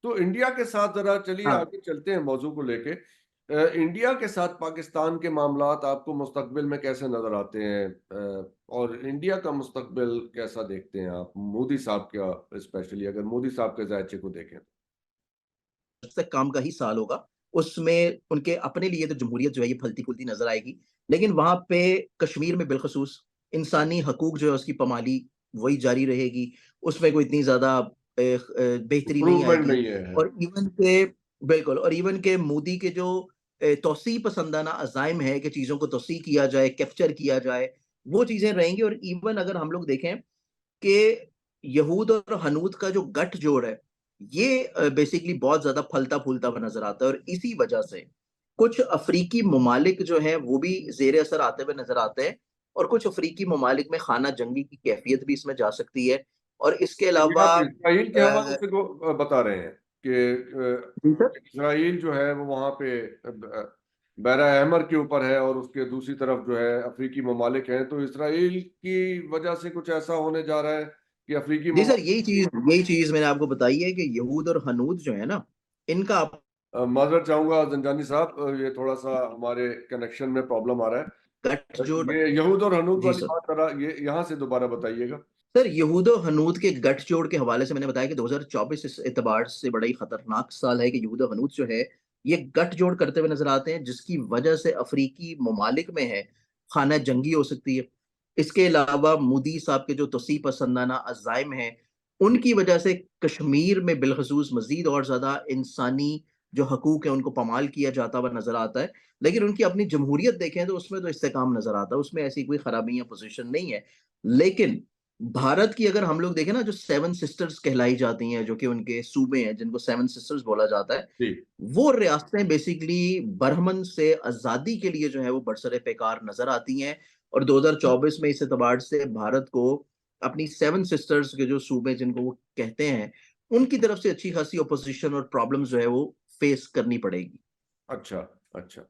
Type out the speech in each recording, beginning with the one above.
तो इंडिया के साथ जरा चलिए हाँ। आगे चलते हैं मौजू को लेके। इंडिया के साथ पाकिस्तान के मामलात आपको मुस्तकबिल में कैसे नजर आते हैं? और इंडिया का मुस्तकबिल कैसा देखते हैं आप, मोदी साहब का, स्पेशली अगर मोदी साहब के जायचे को देखें? तक काम का ही साल होगा। उसमें उनके अपने लिए तो जमहूरियत जो है ये फलती-फूलती नज़र आएगी। लेकिन वहाँ पे कश्मीर में बिलख़ुसूस इंसानी हकूक़ जो है उसकी पामाली वही जारी रहेगी। उसमें कोई इतनी ज़्यादा बेहतरी नहीं इम्प्रूवमेंट आएगी। नहीं है। और इवन के बिल्कुल, और इवन के मोदी के जो तौसीअ पसंदाना अज़ाइम है कि चीज़ों को तौसीअ किया जाए, कैप्चर किया जाए, वो चीज़ें रहेंगी। और इवन अगर हम लोग देखें कि यहूद और हनूद का जो गठजोड़ है, ये बेसिकली बहुत ज़्यादा फलता-फूलता हुआ नज़र आता है। और इसी वजह से कुछ अफ़रीकी ममालिक जो हैं, वो भी ज़ेर असर आते हुए नज़र आते हैं। और कुछ अफ़रीकी ममालिक में ख़ाना जंगी की कैफ़ियत भी इसमें जा सकती है। और इसके ये अलावा आप इस्राईल के हवाले से बता रहे हैं कि जी सर। इस्राईल जो है वो वहाँ पे बहरा अहमर के ऊपर है और उसके दूसरी तरफ जो है अफ्रीकी ममालिक हैं, तो इस्राईल की वजह से कुछ ऐसा होने जा रहा है कि अफ्रीकी जी सर, ममालिक। यही चीज़ मैंने आपको बताई है कि यहूद और हनूद जो है ना, इनका माजरत चाहूंगा जंजानी साहब, ये थोड़ा सा हमारे कनेक्शन में प्रॉब्लम आ रहा है। गठजोड़। ये यहूद और हनूद जी वाली सर। बात जरा ये यहाँ से दोबारा बताइएगा। सर, यहूद और हनूद के गठजोड़ के हवाले से मैंने बताया कि 2024 इस एतबार से बड़ा ही खतरनाक साल है कि यहूद और हनूद जो है, ये गठजोड़ करते हुए नज़र आते हैं, जिसकी वजह से अफ़रीकी ममालिक में है, ख़ाना जंगी हो सकती है। इसके अलावा मोदी साहब के जो तौसीअ पसंदाना अज़ाइम हैं, उनकी वजह से कश्मीर में बिलख़ुसूस मज़ीद और ज़्यादा इंसानी जो हकूक़ हैं, उनको पामाल किया जाता हुआ नज़र आता है। लेकिन उनकी अपनी जमहूरियत देखें तो उसमें तो इस्तेकाम नज़र आता है, उसमें ऐसी कोई ख़राबी या पोज़ीशन नहीं है। लेकिन भारत की अगर हम लोग देखें ना, जो सेवन सिस्टर्स कहलाई जाती हैं, जो कि उनके सूबे हैं, जिनको सेवन सिस्टर्स बोला जाता है, जी। वो रियासतें बेसिकली बरहमन से आज़ादी के लिए जो है वो बरसर-ए-पैकार नज़र आती हैं। और 2024 में इस एतबार से भारत को अपनी सेवन सिस्टर्स के जो सूबे जिनको वो कहते हैं, उनकी तरफ से अच्छी खासी ऑपोज़िशन और प्रॉब्लम्स जो है वो फेस करनी पड़ेगी। अच्छा, अच्छा।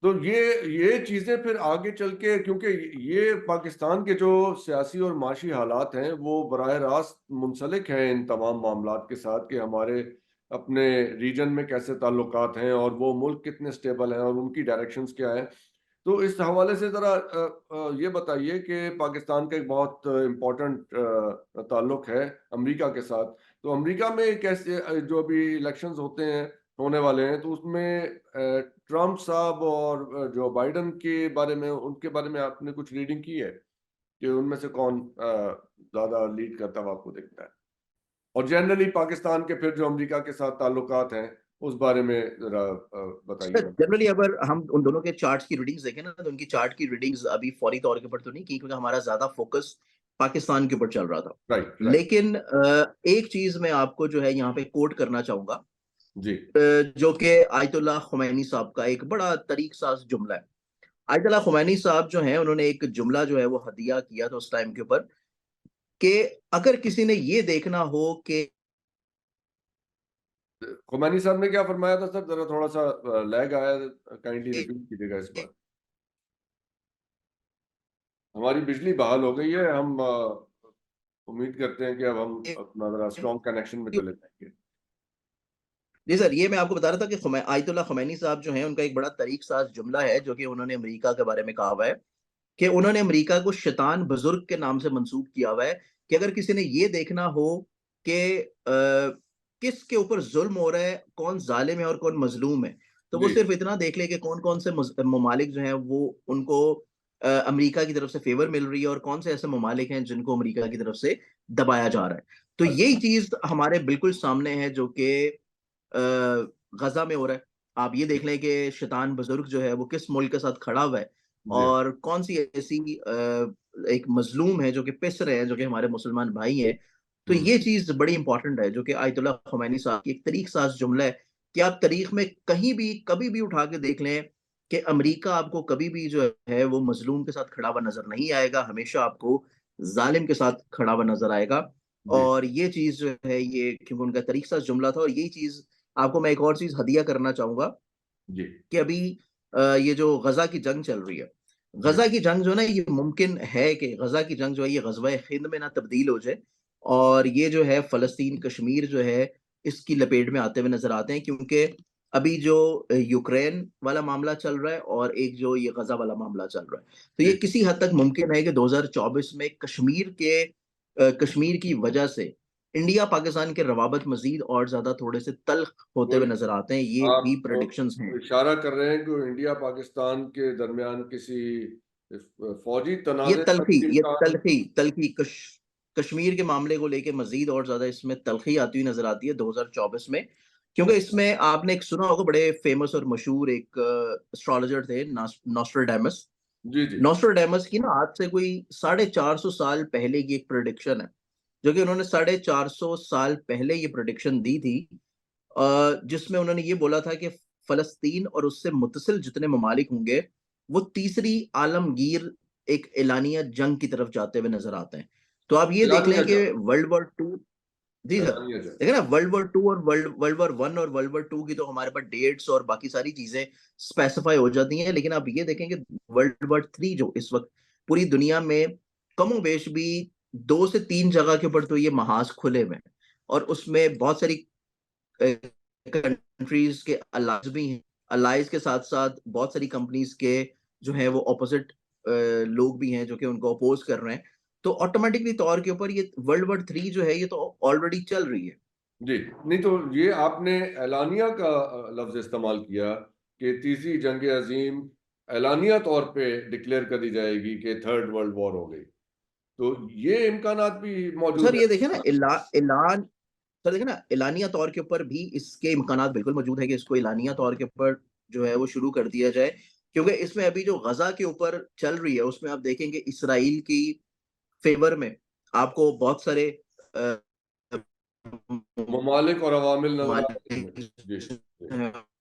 तो ये चीज़ें फिर आगे चल के, क्योंकि ये पाकिस्तान के जो सियासी और माशी हालात हैं, वो बराह रास्त मुंसलिक हैं इन तमाम मामलात के साथ कि हमारे अपने रीजन में कैसे ताल्लुकात हैं और वो मुल्क कितने स्टेबल हैं और उनकी डायरेक्शंस क्या हैं। तो इस हवाले से ज़रा ये बताइए कि पाकिस्तान का एक बहुत इम्पोर्टेंट ताल्लुक है अमेरिका के साथ। तो अमेरिका में कैसे जो अभी इलेक्शंस होने वाले हैं, तो उसमें ट्रम्प साहब और जो बाइडेन के बारे में, उनके बारे में आपने कुछ रीडिंग की है कि उनमें से कौन ज़्यादा लीड करता हुआ आपको दिखता है? और जनरली पाकिस्तान के फिर जो अमेरिका के साथ ताल्लुकात हैं, उस बारे में ज़रा बताइएगा। जनरली अगर हम उन दोनों के चार्ट्स की रीडिंग्स देखें ना, तो उनकी चार्ट की रीडिंग्स अभी फौरी तौर के ऊपर तो नहीं की, क्योंकि हमारा ज़्यादा फ़ोकस पाकिस्तान के ऊपर चल रहा था। Right, right. लेकिन एक चीज़ मैं आपको जो है यहाँ पे कोट करना चाहूँगा, जी। जो कि आयतुल्लाह ख़ुमैनी साहब का एक बड़ा तरीक़-साज़ जुमला है। आयतुल्लाह ख़ुमैनी साहब जो हैं, उन्होंने एक जुमला जो है वो हदिया किया था उस टाइम के ऊपर, कि अगर किसी ने ये देखना हो कि खुमैनी साहब ने क्या फरमाया था सर? ज़रा थोड़ा-सा लैग आया, काइंडली रिपीट कीजिएगा इस बार। हमारी बिजली बहाल हो गई है, हम उम्मीद करते हैं कि अब हम अपना ज़रा स्ट्रॉन्ग कनेक्शन में चले जाएँगे। जी सर, ये मैं आपको बता रहा था कि आयतुल्लाह ख़ुमैनी साहब जो हैं, उनका एक बड़ा तरीक़-साज़ जुमला है, जो कि उन्होंने अमेरिका के बारे में कहा हुआ है, कि उन्होंने अमेरिका को शैतान बुज़ुर्ग के नाम से मंसूब किया हुआ है, कि अगर किसी ने ये देखना हो कि किसके ऊपर ज़ुल्म हो रहा है, कौन ज़ालिम है और कौन मज़लूम है, तो वो जी। सिर्फ़ इतना देख ले कि कौन-कौन से ममालिक जो हैं, वो उनको अमेरिका की तरफ से फ़ेवर मिल रही है और कौन से ऐसे ममालिक हैं, जिनको अमेरिका की तरफ से दबाया जा रहा है। तो यही अच्छा। चीज़ हमारे बिल्कुल सामने है, जो कि गज़ा में हो रहा है। आप ये देख लें कि शैतान बुज़ुर्ग जो है वो किस मुल्क के साथ खड़ा हुआ है, जी। और कौन-सी ऐसी एक मज़लूम है जो कि पिस रहे हैं, जो कि हमारे मुसलमान भाई हैं। तो हुँ। ये चीज़ बड़ी इम्पोर्टेंट है, जो कि आयतुल्लाह ख़ुमैनी साहब की एक तरीक़-साज़ जुमला है, कि आप तारीख़ में कहीं भी, कभी भी उठा के देख लें कि अमेरिका आपको कभी भी जो है वो मज़लूम के साथ खड़ा हुआ नज़र नहीं आएगा, हमेशा आपको ज़ालिम के साथ खड़ा हुआ नज़र आएगा। जी, और ये चीज़ जो है, ये क्योंकि उनका तरीक़-साज़ जुमला था। और यही चीज़ आपको मैं एक और चीज़ हदिया करना चाहूँगा, जी, कि अभी ये जो गज़ा की जंग चल रही है, जी। गज़ा की जंग जो है ना, ये मुमकिन है कि गज़ा की जंग जो है ये ग़ज़वा-ए-हिंद में ना तब्दील हो जाए, और ये जो है फ़लस्तीन, कश्मीर जो है, इसकी लपेट में आते हुए नजर आते हैं, क्योंकि अभी जो यूक्रेन वाला मामला चल रहा है और एक जो ये गजा वाला मामला चल रहा है, तो ये जी किसी हद तक मुमकिन है कि 2024 में कश्मीर की वजह से इंडिया पाकिस्तान के रवाबत मजीद और ज्यादा थोड़े से तल्ख होते तो हुए नजर आते हैं। ये भी आप प्रेडिक्शंस हैं। इशारा कर रहे हैं कि इंडिया पाकिस्तान के दरमियान किसी फौजी ये तनाज़े का तलखी भी ये इम्कान। तलखी तलखी कश्मीर के मामले को लेके मजीद और ज्यादा इसमें तलखी आती हुई नजर आती है 2024 में, क्योंकि अच्छा। इसमें आपने एक सुना होगा, बड़े फेमस और मशहूर एक एस्ट्रोलॉजर थे, नॉस्ट्राडेमस। जी जी। नॉस्ट्राडेमस की ना आज से कोई 450 साल पहले की एक प्रेडिक्शन है, जो कि उन्होंने 450 साल पहले ये प्रेडिक्शन दी थी, जिसमें उन्होंने ये बोला था कि फलस्तीन और उससे मुत्तसिल जितने ममालिक होंगे, वो तीसरी आलमगीर एक एलानिया जंग की तरफ जाते हुए नजर आते हैं। तो आप ये देख एलानिया लें कि जंग। World war two. जी सर। एलानिया जंग। देखिए ना, वर्ल्ड वॉर टू और वर्ल्ड वॉर वन और वर्ल्ड वॉर टू की तो हमारे पास डेट्स और बाकी सारी चीजें स्पेसिफाई हो जाती हैं, लेकिन आप ये देखें कि वर्ल्ड वॉर थ्री जो इस वक्त पूरी दुनिया में कमोबेश भी 2 से 3 जगह के ऊपर तो ये महाज खुले हुए हैं, और उसमें बहुत सारी कंट्रीज के अलाइज भी हैं। अलाइज के साथ साथ बहुत सारी कंपनीज के जो है वो ऑपोजिट लोग भी हैं जो कि उनको अपोज कर रहे हैं। तो ऑटोमेटिकली तौर के ऊपर ये वर्ल्ड वॉर थ्री जो है ये तो ऑलरेडी चल रही है। जी। नहीं तो ये आपने एलानिया का लफ्ज इस्तेमाल किया कि तीसरी जंग अजीम एलानिया तौर पे डिक्लेयर कर दी जाएगी कि थर्ड वर्ल्ड वॉर हो गई, तो ये इम्कानात भी सर मौजूद है। ये देखें ना, ऐलान सर देखें ना, एलानिया तौर के ऊपर भी इसके इम्कानात बिल्कुल मौजूद है कि इसको एलानिया तौर के ऊपर जो है वो शुरू कर दिया जाए, क्योंकि इसमें अभी जो गजा के ऊपर चल रही है उसमें आप देखेंगे इसराइल की फेवर में आपको बहुत सारे अ, ममालिक और अवामिल नजर आ रहे हैं इसमें। ममालिक जी जी।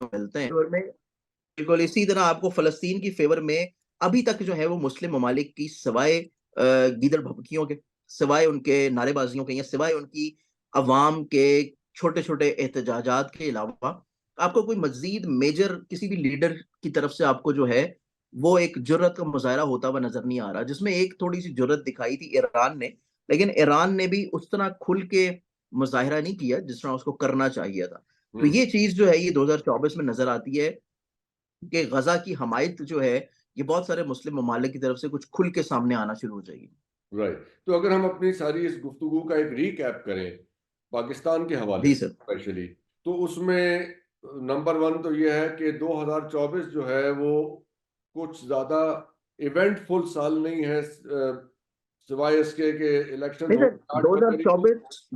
मिलते हैं फेवर में। बिल्कुल इसी तरह आपको फलस्तीन की फेवर में अभी तक जो है वो मुस्लिम ममालिक की सिवाय गीदड़ भभकियों के, सिवाय उनके नारेबाजियों के, या सिवाय उनकी अवाम के छोटे छोटे एहतजाजात के अलावा आपको कोई मजीद मेजर किसी भी लीडर की तरफ से आपको जो है वो एक जुर्रत का मुजाहरा होता हुआ नजर नहीं आ रहा, जिसमें एक थोड़ी सी जुर्रत दिखाई थी ईरान ने, लेकिन ईरान ने भी उस तरह खुल के मुजाहरा नहीं किया जिस तरह उसको करना चाहिए था। तो हम्म। ये चीज जो है ये 2024 में नजर आती है कि गजा की हमायत जो है ये बहुत सारे मुस्लिम ममालिक की तरफ से कुछ खुल के सामने आना शुरू हो जाएगी। राइट। तो अगर हम अपनी सारी इस गुफ्तगू का एक रीकैप करें पाकिस्तान के हवाले जी से सर। स्पेशली, तो उसमें नंबर वन तो ये है कि 2024 जो है वो कुछ ज़्यादा इवेंटफुल साल नहीं है, सिवाय इसके कि इलेक्शन नहीं हो सर, 8 फरवरी को।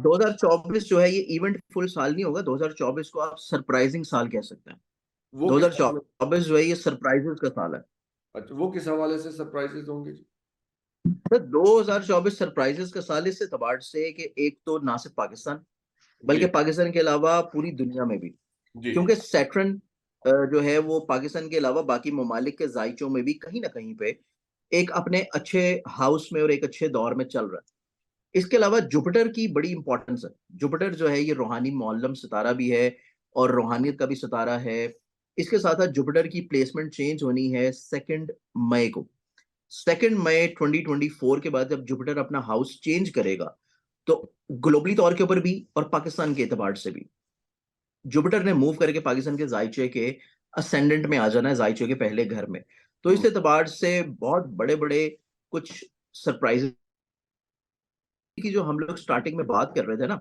2024 जो है ये इवेंट फुल साल नहीं होगा। 2024 को आप सरप्राइजिंग साल कह सकते हैं। वो किस हवाले। 2024 जो है ये सरप्राइजेस का साल है। अच्छा, वो किस हवाले से सरप्राइजेस होंगे जी। सर 2024 सरप्राइजेस का साल इस एतबार से कि एक तो ना सिर्फ पाकिस्तान बल्कि जी पाकिस्तान के अलावा पूरी दुनिया में भी, जी। क्योंकि सैटर्न जो है वो पाकिस्तान के अलावा बाकी ममालिक के जायचों में भी कहीं ना कहीं पे एक अपने अच्छे हाउस में और एक अच्छे दौर में चल रहा है। इसके अलावा जुपिटर की बड़ी इंपॉर्टेंस है। जुपिटर जो है ये रूहानी मौलम सितारा भी है और रूहानियत का भी सितारा है। इसके साथ साथ जुपिटर की प्लेसमेंट चेंज होनी है 2 मई को। 2 मई 2024 के बाद जब जुपिटर अपना हाउस चेंज करेगा, तो ग्लोबली तौर के ऊपर भी और पाकिस्तान के एतबार से भी जुपिटर ने मूव करके पाकिस्तान के जायचे के असेंडेंट में आ जाना है, जायचे के पहले घर में। तो इस हम्म। एतबार से बहुत बड़े बड़े कुछ सरप्राइज की जो हम लोग स्टार्टिंग में बात कर रहे थे ना,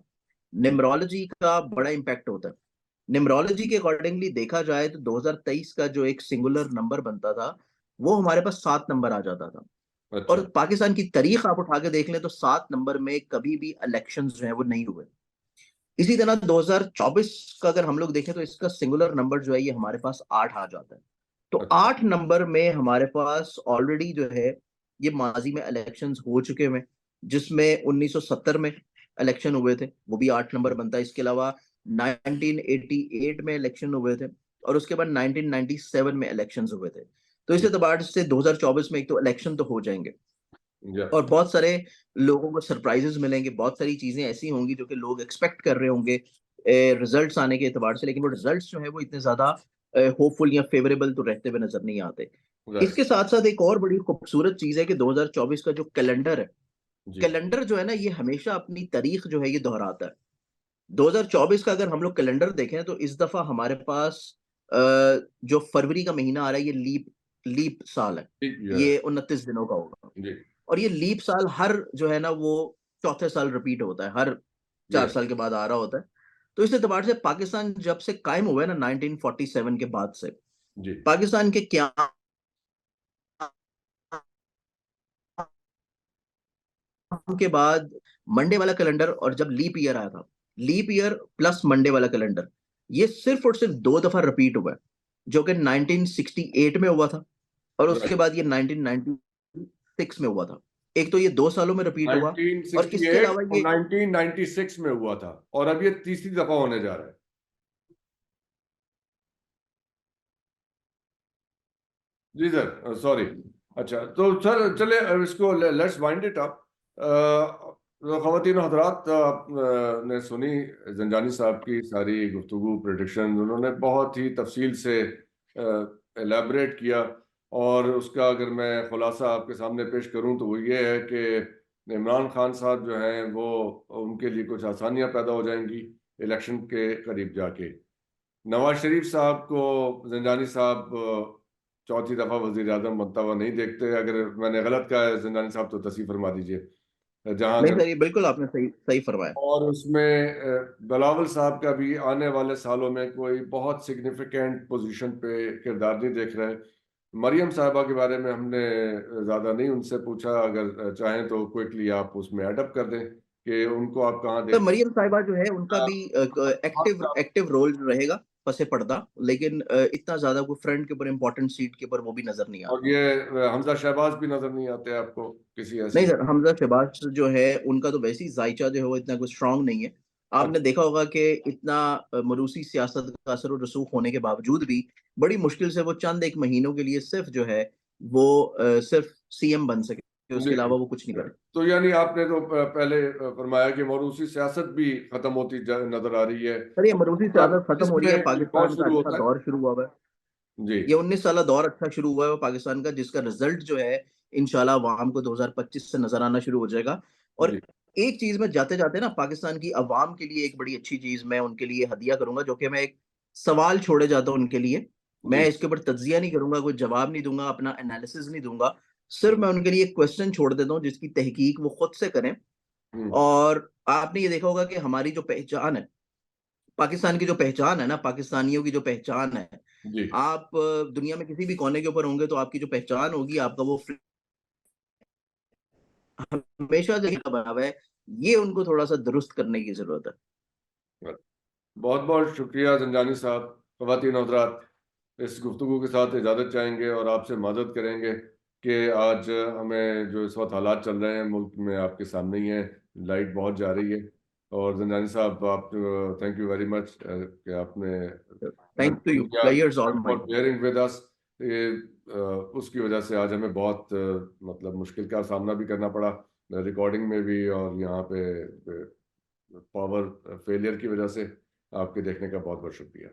निमरोलॉजी का बड़ा इम्पैक्ट होता है। निमरोलॉजी के अकॉर्डिंगली देखा जाए तो 2023 का जो एक सिंगुलर नंबर बनता था वो हमारे पास 7 नंबर आ जाता था। और अच्छा। पाकिस्तान की तारीख आप उठा के देख लें तो 7 नंबर में कभी भी इलेक्शन जो है वो नहीं हुए। इसी तरह 2024 का अगर हम लोग देखें तो इसका सिंगुलर नंबर जो है ये हमारे पास 8 आ जाता है। तो अच्छा। 8 नंबर में हमारे पास ऑलरेडी जो है ये माजी में इलेक्शंस हो चुके हैं, जिसमें 1970 में इलेक्शन हुए थे, वो भी 8 नंबर बनता है। इसके अलावा 1988 में इलेक्शन हुए थे और उसके बाद 1997 में इलेक्शंस हुए थे। तो इस एतबार से 2024 में एक तो इलेक्शन तो हो जाएंगे या। और बहुत सारे लोगों को सरप्राइजेस मिलेंगे, बहुत सारी चीजें ऐसी होंगी जो कि लोग एक्सपेक्ट कर रहे होंगे रिजल्ट्स आने के एतबार से, लेकिन वो रिजल्ट्स जो है वो इतने ज्यादा होपफुल या फेवरेबल तो रहते हुए नजर नहीं आते। राइट। इसके साथ साथ एक और बड़ी खूबसूरत चीज है कि 2024 का जो कैलेंडर है, जी कैलेंडर जो है ना ये हमेशा अपनी तारीख जो है ये दोहराता है। 2024 का अगर हम लोग कैलेंडर देखें तो इस दफा हमारे पास जो फरवरी का महीना आ रहा है ये लीप साल है। ठीक ये 29 दिनों का होगा। जी और ये लीप साल हर जो है ना वो चौथे साल रिपीट होता है, हर 4 साल के बाद आ रहा होता है। तो इस एतबार से पाकिस्तान जब से कायम हुआ है ना 1947 के बाद से, जी पाकिस्तान के क्या के बाद मंडे वाला कैलेंडर और जब लीप ईयर आया था, लीप ईयर प्लस मंडे वाला कैलेंडर, ये सिर्फ और सिर्फ 2 दफा रिपीट हुआ है, जो कि 1968 में हुआ था और उसके राइट। बाद ये 1996 में हुआ था। एक तो ये 2 सालों में रिपीट हुआ और इसके 1968 अलावा और ये 1996 में हुआ था, और अब ये तीसरी दफा होने जा रहा है। जी सर, सॉरी। अच्छा, तो सर चले इसको लेट्स वाइंड इट अप। ख़वातीन और हज़रात, ने सुनी जंजानी साहब की सारी गुफ्तगू, प्रेडिक्शन, उन्होंने बहुत ही तफसील से एलैबोरेट किया। और उसका अगर मैं खुलासा आपके सामने पेश करूं तो वो ये है कि इमरान खान साहब जो हैं वो, उनके लिए कुछ आसानियां पैदा हो जाएंगी इलेक्शन के करीब जाके। नवाज शरीफ साहब को जंजानी साहब चौथी दफा वजीर आजम बनता हुआ नहीं देखते। अगर मैंने गलत कहा है जंजानी साहब तो तस्वीर फरमा दीजिए। जहां नहीं अगर सर, ये बिल्कुल आपने सही सही फरमाया। और उसमें बिलावल साहब का भी आने वाले सालों में कोई बहुत सिग्निफिकेंट पोजीशन पे किरदार नहीं देख रहे। मरियम साहबा के बारे में हमने ज़्यादा नहीं उनसे पूछा। अगर चाहें तो क्विकली आप उसमें एडअप कर दें कि उनको आप कहाँ तो देखते मरियम साहिबा जो है उनका भी एक्टिव हैं। एक्टिव रोल रहेगा पसे पर्दा, लेकिन इतना ज्यादा कोई फ्रंट के ऊपर इंपॉर्टेंट सीट के ऊपर वो भी नजर नहीं और आता। ये हमजा शहबाज भी नजर नहीं आते आपको किसी नहीं ऐसी। सर, हमजा शहबाज जो है उनका तो वैसे ही जायचा जो है वो इतना कुछ स्ट्रांग नहीं है। आपने अच्छा। देखा होगा कि इतना मरूसी सियासत का असर और रसूख होने के बावजूद भी बड़ी मुश्किल से वो चंद एक महीनों के लिए सिर्फ जो है वो सिर्फ सीएम बन सके, उसके जी। अलावा वो कुछ नहीं करे। तो यानी आपने तो पहले फरमाया कि मौरूसी सियासत भी खत्म होती नजर आ रही है। सर ये मरूसी मतलब सियासत खत्म हो रही है, इसमें कौन पाकिस्तान का शुरू अच्छा होता है? दौर शुरू हुआ है। जी ये 19 साला दौर अच्छा शुरू हुआ है पाकिस्तान का, जिसका रिजल्ट जो है इंशाल्लाह अवाम को 2025 से नजर आना शुरू हो जाएगा। और जी एक चीज में जाते जाते ना पाकिस्तान की अवाम के लिए एक बड़ी अच्छी चीज मैं उनके लिए हदिया करूंगा, जो कि मैं एक सवाल छोड़े जाता हूं उनके लिए। मैं जी। इसके ऊपर तज्जिया नहीं करूंगा, कोई जवाब नहीं दूंगा, अपना एनालिसिस नहीं दूंगा। सिर्फ हम्म मैं उनके लिए एक क्वेश्चन छोड़ देता हूँ जिसकी तहकीक वो खुद से करें। हम्म, और आपने ये देखा होगा कि हमारी जो पहचान है, पाकिस्तान की जो पहचान है ना, पाकिस्तानियों की जो पहचान है, जी। आप दुनिया में किसी भी कोने के ऊपर होंगे तो आपकी जो पहचान होगी, आपका वो हमेशा जो बना हुआ है, ये उनको थोड़ा सा दुरुस्त करने की जरूरत है। बहुत बहुत शुक्रिया जंजानी साहब। ख़वातीन और हज़रात, इस गुफ्तगू के साथ इजाज़त चाहेंगे और आपसे मदद करेंगे कि आज हमें जो इस वक्त हालात चल रहे हैं मुल्क में आपके सामने ही हैं। लाइट बहुत जा रही है। और जंजानी साहब, आप थैंक यू वेरी मच कि आपने थैंक टू यू, किया, players all for mine. Bearing with us. ये उसकी वजह से आज हमें बहुत मतलब मुश्किल का सामना भी करना पड़ा, रिकॉर्डिंग में भी और यहाँ पे पावर फेलियर की वजह से। आपके देखने का बहुत बहुत शुक्रिया।